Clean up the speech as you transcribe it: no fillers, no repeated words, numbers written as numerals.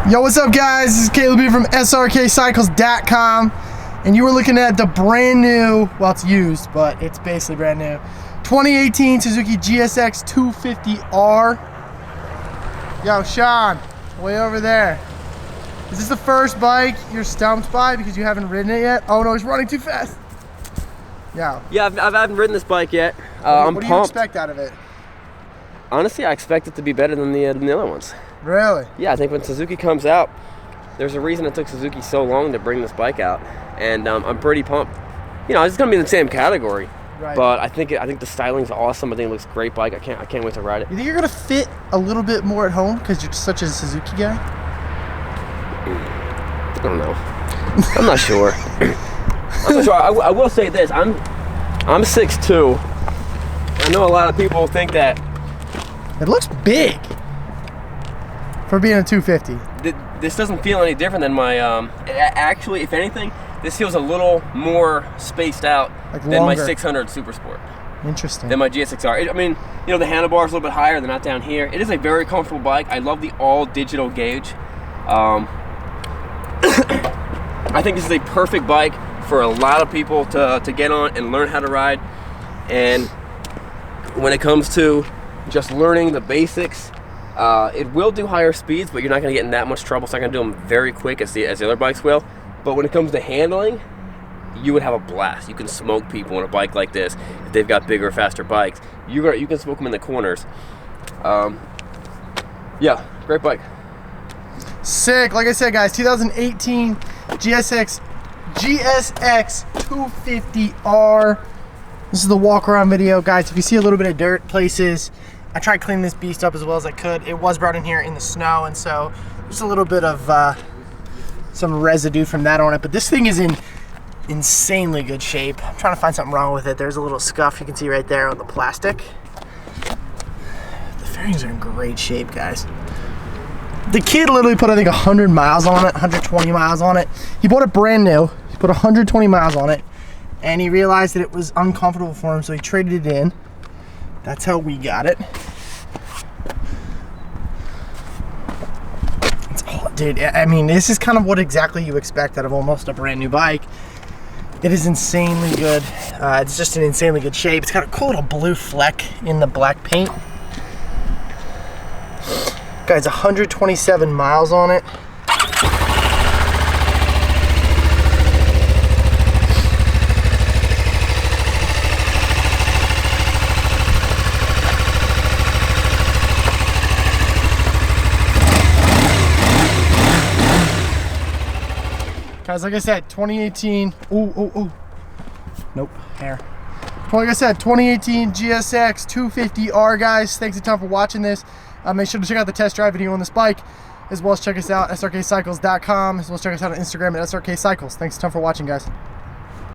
Yo, what's up guys? This is Caleb here from Srkcycles.com, and you were looking at the brand new, well, it's used, but it's basically brand new, 2018 Suzuki GSX250R. Yo, Sean, way over there. Is this the first bike you're stumped by because you haven't ridden it yet? Oh no, he's running too fast. Yeah, I haven't ridden this bike yet. I'm I'm pumped. What do you expect out of it? Honestly, I expect it to be better than the other ones. Really? Yeah, I think when Suzuki comes out, there's a reason it took Suzuki so long to bring this bike out, and I'm pretty pumped. You know, it's gonna be in the same category, right. But I think the styling's awesome. I think it looks great bike. I can't wait to ride it. You think you're gonna fit a little bit more at home because you're such a Suzuki guy? I don't know. I'm not sure. I'm not sure. I will say this. I'm 6'2". I know a lot of people think that it looks big for being a 250. This doesn't feel any different than my, actually, if anything, this feels a little more spaced out than my 600 Super Sport. Interesting. Than my GSX-R. I mean, you know, the handlebar's a little bit higher, they're not down here. It is a very comfortable bike. I love the all digital gauge. I think this is a perfect bike for a lot of people to get on and learn how to ride. And when it comes to just learning the basics, it will do higher speeds, but you're not going to get in that much trouble. It's not going to do them very quick as the other bikes will. But when it comes to handling, you would have a blast. You can smoke people on a bike like this if they've got bigger, faster bikes. You can smoke them in the corners. Yeah, great bike. Sick. Like I said, guys, 2018 GSX250R. This is the walk around video, guys. If you see a little bit of dirt places, I tried cleaning this beast up as well as I could. It was brought in here in the snow, and so there's a little bit of some residue from that on it. But this thing is in insanely good shape. I'm trying to find something wrong with it. There's a little scuff you can see right there on the plastic. The fairings are in great shape, guys. The kid literally put, I think, 100 miles on it, 120 miles on it. He bought it brand new. He put 120 miles on it, and he realized that it was uncomfortable for him, so he traded it in. That's how we got it. Dude, I mean, this is kind of what exactly you expect out of almost a brand new bike. It is insanely good. It's just in insanely good shape. It's got a cool little blue fleck in the black paint. Guys, 127 miles on it. Guys, like I said, 2018, nope, hair. Like I said, 2018 GSX 250R, guys. Thanks a ton for watching this. Make sure to check out the test drive video on this bike, as well as check us out at Srkcycles.com, as well as check us out on Instagram at Srkcycles. Thanks a ton for watching, guys.